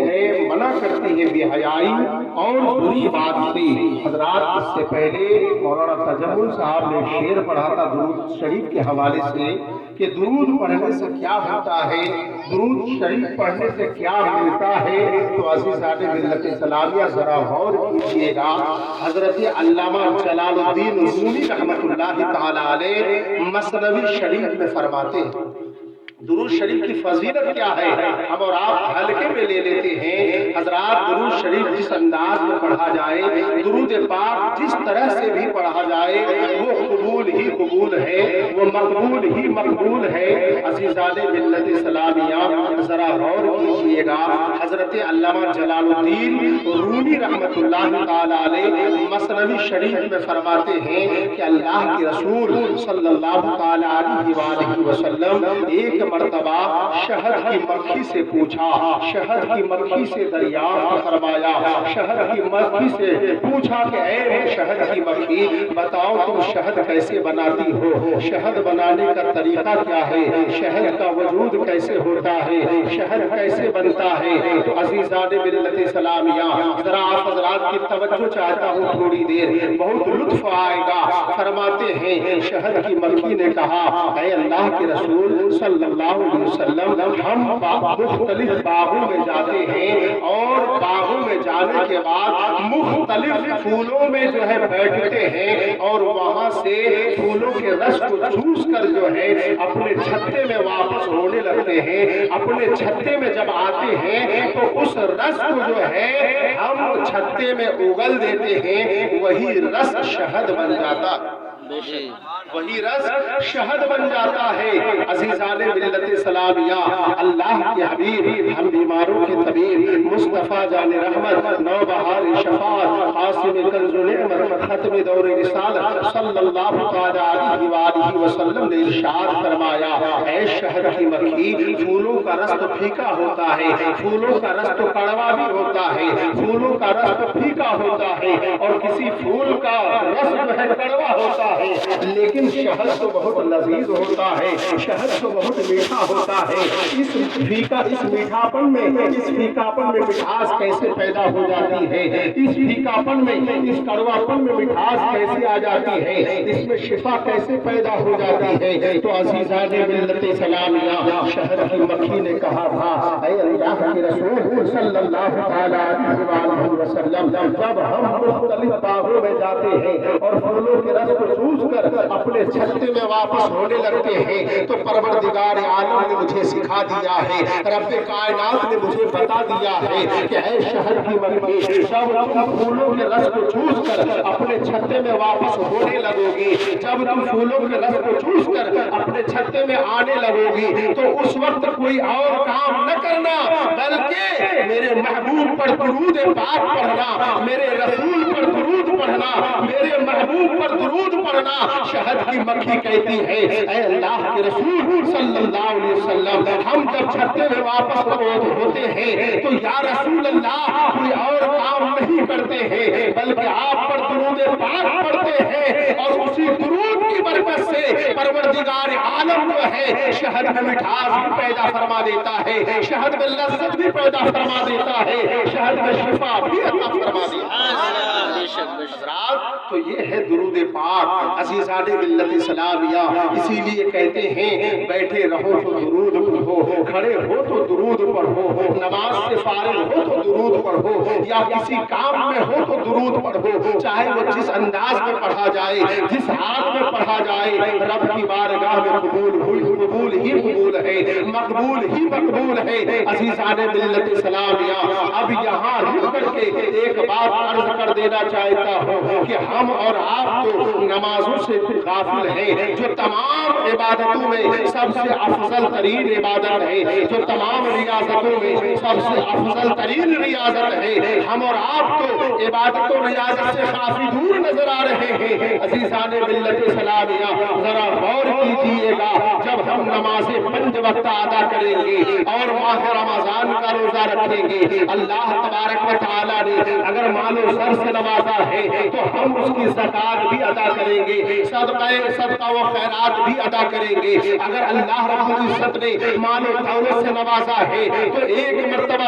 ہے منع کرتی ہے بے حیائی اور بری بات سے۔ حضرات اس سے پہلے مولانا تجمل صاحب نے شعر پڑھا تھا درود شریف کے حوالے سے کہ درود پڑھنے سے کیا ہوتا ہے، درود شریف پڑھنے سے کیا ملتا ہے۔ تو عزیزان ملت اسلامیہ ذرا غور کیجئے گا، حضرت علامہ جلال الدین رومی رحمۃ اللہ تعالی علیہ مثنوی شریف میں فرماتے ہیں درود شریف کی فضیلت کیا ہے، ہم اور آپ ہلکے میں لے لیتے ہیں۔ حضرات درود شریف جس انداز میں پڑھا جائے، درود پاک جس طرح سے بھی پڑھا جائے وہ قبول ہی قبول ہے، وہ مقبول ہی مقبول ہے۔ عزیزان ملت اسلامیہ ذرا غور کیجئے گا، حضرت علامہ جلال الدین رومی رحمۃ اللہ تعالی علیہ مثنوی شریف میں فرماتے ہیں کہ اللہ کے رسول صلی اللہ تعالی علیہ وآلہ وسلم ایک مرتبہ شہد کی مکھی سے پوچھا، شہد کی مکھی سے دریافت فرمایا، شہد کی مکھی سے پوچھا کہ اے شہد کی مکھی بتاؤ تم شہد کیسے بناتی ہو، شہد بنانے کا طریقہ کیا ہے، شہد کا وجود کیسے ہوتا ہے، شہد کیسے بنتا ہے۔ تو عزیزان ملت اسلامیہ ذرا آپ حضرات کی توجہ چاہتا ہوں تھوڑی دیر، بہت لطف آئے گا۔ فرماتے ہیں شہد کی مکھی نے کہا اے اللہ کے رسول صلی اللہ علیہ وسلم ہم مختلف باغوں میں جاتے ہیں اور باغوں میں جانے کے بعد مختلف پھولوں میں جو ہے بیٹھتے ہیں اور وہاں سے پھولوں کے رس کو چوس کر جو ہے اپنے چھتے میں واپس ہونے لگتے ہیں۔ اپنے چھتے میں جب آتے ہیں تو اس رس کو جو ہے ہم چھتے میں اگل دیتے ہیں، وہی رس شہد بن جاتا، وہی رس شہد بن جاتا ہے۔ عزیزان ملت اسلامیہ اللہ کے حبیب ہم بیماروں کے طبیب مصطفیٰ جان رحمت نوبہار شفاعت قاسم کنز نعمت ختم دور رسالت صلی اللہ تعالی علیہ وآلہ وسلم نے ارشاد فرمایا اے شہد کی مکھی پھولوں کا رس تو پھیکا ہوتا ہے، پھولوں کا رس تو کڑوا بھی ہوتا ہے، پھولوں کا رس تو پھیکا ہوتا ہے اور کسی پھول کا رس جو ہے کڑوا ہوتا ہے، لیکن شہد تو بہت لذیذ ہوتا ہے، شہد تو بہت میٹھا ہوتا ہے۔ اس میٹھاپن میں مٹھاس کیسے پیدا ہو جاتی ہے، اس پھیکاپن میں اس کڑواپن میں مٹھاس کیسے آ جاتی ہے، اس میں شفا کیسے پیدا ہو جاتی ہے۔ تو عزیزان ملت اسلامیہ شہد کی مکھی نے کہا تھا اے اللہ کے رسول صلی اللہ علیہ وآلہ وسلم جب ہم مختلف باغوں میں جاتے ہیں اور پھولوں کے رس کو چوس کر اپنے چھتے میں واپس ہونے لگتے ہیں تو پروردگار عالم نے مجھے سکھا دیا ہے، رب کائنات نے مجھے بتا دیا ہے کہ اے شہد کی مکھی جب تم پھولوں کے رس کو چوس کر اپنے چھتے میں واپس ہونے لگو گی، جب تم پھولوں کے رس کو چوس کر اپنے چھتے میں آنے لگو گی تو اس وقت کوئی اور کام نہ کرنا بلکہ میرے محبوب پر درود پاک پڑھنا، میرے رسول پر درود پڑھنا، میرے محبوب پر درود پڑھنا۔ شہد کی مکھی کہتی ہے اے اللہ کے رسول صلی اللہ علیہ وسلم ہم جب چھتے میں واپس ہوتے ہیں تو یا رسول اللہ کوئی اور کام نہیں کرتے ہیں بلکہ آپ پر درود پاک پڑھتے ہیں اور اسی درود کی برکت سے پروردگار عالم جو ہے شہد میں مٹھاس بھی پیدا فرما دیتا ہے، شہد میں لذت بھی پیدا فرما دیتا ہے، شہد میں شفا بھی عطا فرما دیتا ہے۔ حضرات تو یہ ہے درود پاک۔ عزیزان ملت اسلامیہ اسی لیے کہتے ہیں بیٹھے رہو تو درود پڑھو، کھڑے ہو تو درود پڑھو، نماز سے فارغ ہو تو درود پڑھو یا کسی کام میں ہو تو درود پڑھو، چاہے وہ جس انداز میں پڑھا جائے، جس حال میں پڑھا جائے، رب کی بارگاہ میں قبول ہی قبول ہے، مقبول ہی مقبول ہے۔ عزیزان ملت اسلامیہ اب یہاں رک کر کے ایک بات عرض کر دینا چاہتا ہوں کہ ہم اور آپ تو نمازوں سے غافل ہیں، جو تمام عبادتوں میں سب سے افضل ترین عبادت ہے، جو تمام ریاضتوں میں سب سے افضل ترین ریاضت ہے، ہم اور آپ تو عبادت و ریاضت سے کافی دور نظر آ رہے ہیں۔ عزیزان ملت اسلامیہ ذرا غور کیجئے گا، جب ہم نماز 5 وقت ادا کریں گے اور ماہ رمضان کا روزہ رکھیں گے، اللہ تبارک و تعالی نے اگر مال و زر سے نوازا ہے تو ہم اس کی زکات بھی ادا کریں گے، صدقہ و خیرات بھی ادا کریں گے۔ اگر اللہ رب العزت نے مال و دولت سے نوازا ہے تو ایک مرتبہ